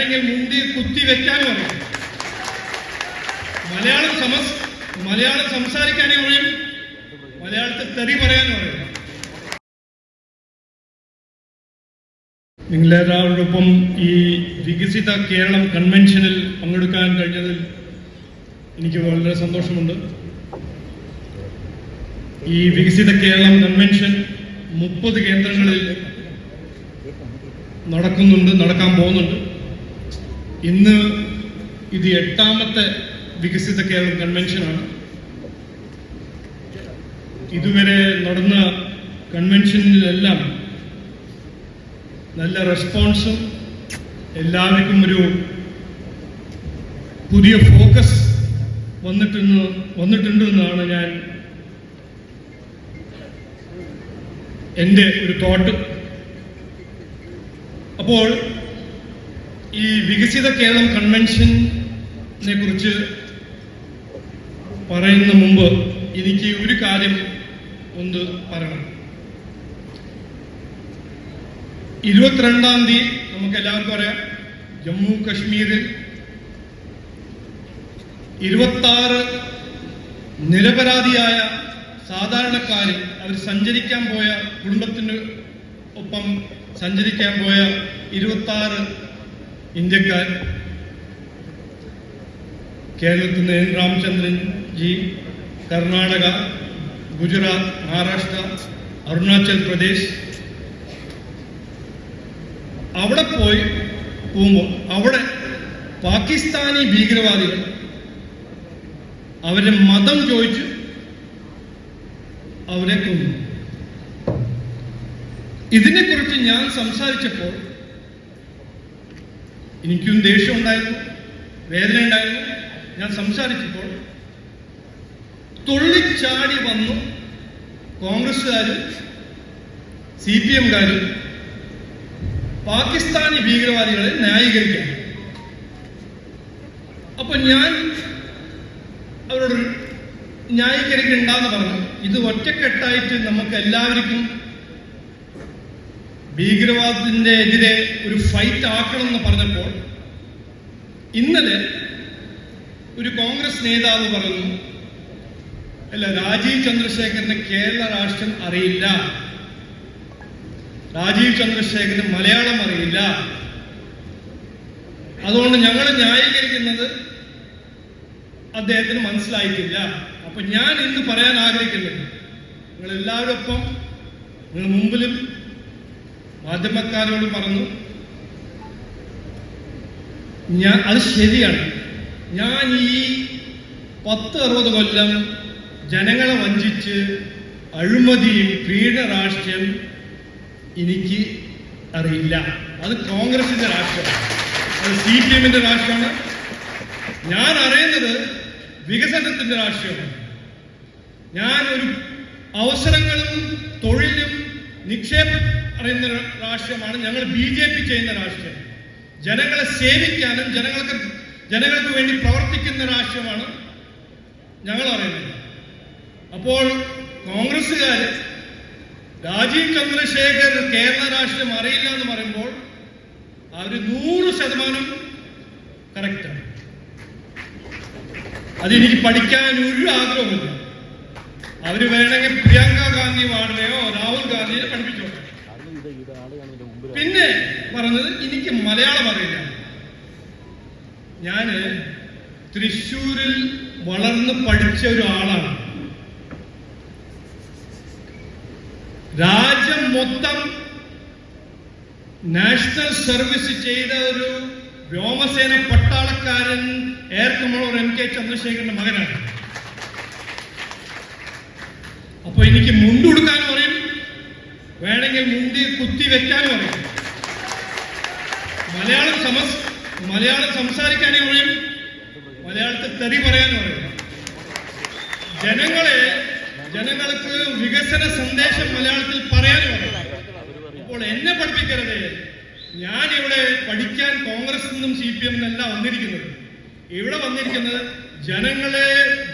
വേണമെങ്കിൽ മുണ്ടി കുത്തി വെക്കാനും അറിയാം. മലയാളം സംസാരിക്കാനും അറിയും, മലയാളത്തിൽ തെറി പറയാനും അറിയാം. നിങ്ങളെല്ലാവരോടൊപ്പം ഈ വികസിത കേരളം കൺവെൻഷനിൽ പങ്കെടുക്കാൻ കഴിഞ്ഞതിൽ എനിക്ക് വളരെ സന്തോഷമുണ്ട്. ഈ വികസിത കേരളം കൺവെൻഷൻ 30 കേന്ദ്രങ്ങളിൽ നടക്കാൻ പോകുന്നുണ്ട്. ഇന്ന് ഇത് 8ാമത്തെ വികസിത കേരളം കൺവെൻഷനാണ്. ഇതുവരെ നടന്ന കൺവെൻഷനിലെല്ലാം നല്ല റെസ്പോൺസും എല്ലാവർക്കും ഒരു പുതിയ ഫോക്കസ് വന്നിട്ടുണ്ടെന്നാണ് ഞാൻ എൻ്റെ ഒരു തോട്ട്. അപ്പോൾ ഈ വികസിത കേരളം കൺവെൻഷനെ കുറിച്ച് പറയുന്ന മുമ്പ് എനിക്ക് ഒരു കാര്യം ഒന്ന് പറയണം. 22-ാം തീയതി നമുക്ക് എല്ലാവർക്കും അറിയാം, ജമ്മു കശ്മീരിൽ 26 നിരപരാധിയായ സാധാരണക്കാർ അവർ സഞ്ചരിക്കാൻ പോയ കുടുംബത്തിന് ഒപ്പം സഞ്ചരിക്കാൻ പോയ 26 ഇന്ത്യക്കാർ കേരളത്തിൽ നിന്ന് എൻ രാമചന്ദ്രൻ ജി, കർണാടക, ഗുജറാത്ത്, മഹാരാഷ്ട്ര, അരുണാചൽ പ്രദേശ് അവിടെ പോകുമ്പോൾ അവിടെ പാകിസ്ഥാനി ഭീകരവാദികൾ അവരുടെ മതം ചോദിച്ച് അവരെ കൊന്നു. ഇതിനെക്കുറിച്ച് ഞാൻ സംസാരിച്ചപ്പോൾ എനിക്കും ദേഷ്യം ഉണ്ടായിരുന്നു, വേദന ഉണ്ടായിരുന്നു. ഞാൻ സംസാരിച്ചപ്പോൾ തുള്ളിച്ചാടി വന്നു കോൺഗ്രസ്സുകാരും CPM-കാരും പാകിസ്ഥാനി ഭീകരവാദികളെ ന്യായീകരിക്കാൻ. അപ്പൊ ഞാൻ അവരോട് ന്യായീകരിക്കണ്ടെന്ന് പറഞ്ഞു. ഇത് ഒറ്റക്കെട്ടായിട്ട് നമുക്ക് എല്ലാവർക്കും ഭീകരവാദത്തിന്റെ എതിരെ ഒരു ഫൈറ്റ് ആക്കണം എന്ന് പറഞ്ഞപ്പോൾ ഇന്നലെ ഒരു കോൺഗ്രസ് നേതാവ് പറഞ്ഞു, അല്ല, രാജീവ് ചന്ദ്രശേഖരന് കേരള രാഷ്ട്രം അറിയില്ല, രാജീവ് ചന്ദ്രശേഖരന് മലയാളം അറിയില്ല, അതുകൊണ്ട് ഞങ്ങൾ ന്യായീകരിക്കുന്നത് അദ്ദേഹത്തിന് മനസ്സിലായിട്ടില്ല. അപ്പൊ ഞാൻ ഇന്ന് പറയാൻ ആഗ്രഹിക്കുന്നത്, നിങ്ങൾ എല്ലാവരോടൊപ്പം നിങ്ങൾ മുമ്പിലും മാധ്യമക്കാരോട് പറഞ്ഞു, അത് ശരിയാണ്. ഞാൻ ഈ 10-60 കൊല്ലം ജനങ്ങളെ വഞ്ചിച്ച് അഴിമതിയും പീഡന രാഷ്ട്രീയം എനിക്ക് അറിയില്ല. അത് കോൺഗ്രസിന്റെ രാഷ്ട്രമാണ്, അത് CPM-ന്റെ രാഷ്ട്രമാണ്. ഞാൻ അറിയുന്നത് വികസനത്തിന്റെ രാഷ്ട്രീയമാണ്. ഞാൻ ഒരു അവസരങ്ങളും തൊഴിലും നിക്ഷേപം അറിയുന്ന രാഷ്ട്രീയമാണ്. ഞങ്ങൾ BJP ചെയ്യുന്ന രാഷ്ട്രീയം. ജനങ്ങളെ സേവിക്കാനും ജനങ്ങൾക്ക് വേണ്ടി പ്രവർത്തിക്കുന്ന രാഷ്ട്രീയമാണ് ഞങ്ങൾ അറിയുന്നത്. അപ്പോൾ കോൺഗ്രസ്സുകാർ രാജീവ് ചന്ദ്രശേഖർ കേരള രാഷ്ട്രീയം അറിയില്ല എന്ന് പറയുമ്പോൾ അവർ 100% കറക്റ്റാണ്. അതെനിക്ക് പഠിക്കാൻ ഒരു ആഗ്രഹമില്ല. അവര് വേണമെങ്കിൽ പ്രിയങ്ക ഗാന്ധി വാർഡനെയോ രാഹുൽ ഗാന്ധിയെ പഠിപ്പിച്ചോട്ടെ. പിന്നെ പറഞ്ഞത് എനിക്ക് മലയാളം അറിയില്ല. ഞാന് തൃശ്ശൂരിൽ വളർന്ന് പഠിച്ച ഒരാളാണ്. രാജ്യം മൊത്തം നാഷണൽ സർവീസ് ചെയ്ത ഒരു വ്യോമസേന പട്ടാളക്കാരൻ എയർ കമാൻഡർ MK ചന്ദ്രശേഖരന്റെ മകനാണ്. അപ്പൊ എനിക്ക് മുണ്ടുകൊടുക്കാനും അറിയും, വേണമെങ്കിൽ മുണ്ടി കുത്തി വെക്കാനും അറിയും. മലയാളം സംസാരിക്കാനും അറിയും, മലയാളത്തിൽ തെറി പറയാനും അറിയും. ജനങ്ങൾക്ക് വികസന സന്ദേശം മലയാളത്തിൽ പറയാനും അറിയും. അപ്പോൾ എന്നെ പഠിപ്പിക്കരുത്. ഞാനിവിടെ പഠിക്കാൻ കോൺഗ്രസിൽ നിന്നും CPM നിന്നല്ല വന്നിരിക്കുന്നത്. ഇവിടെ വന്നിരിക്കുന്നത് ജനങ്ങളെ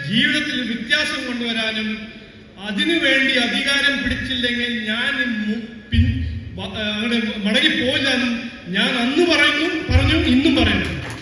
ജീവിതത്തിൽ വ്യത്യാസം കൊണ്ടുവരാനും അതിനുവേണ്ടി അധികാരം പിടിച്ചില്ലെങ്കിൽ ഞാൻ അങ്ങനെ മടങ്ങിപ്പോയില്ലെന്നും ഞാൻ അന്ന് പറഞ്ഞു. ഇന്നും പറയുന്നു.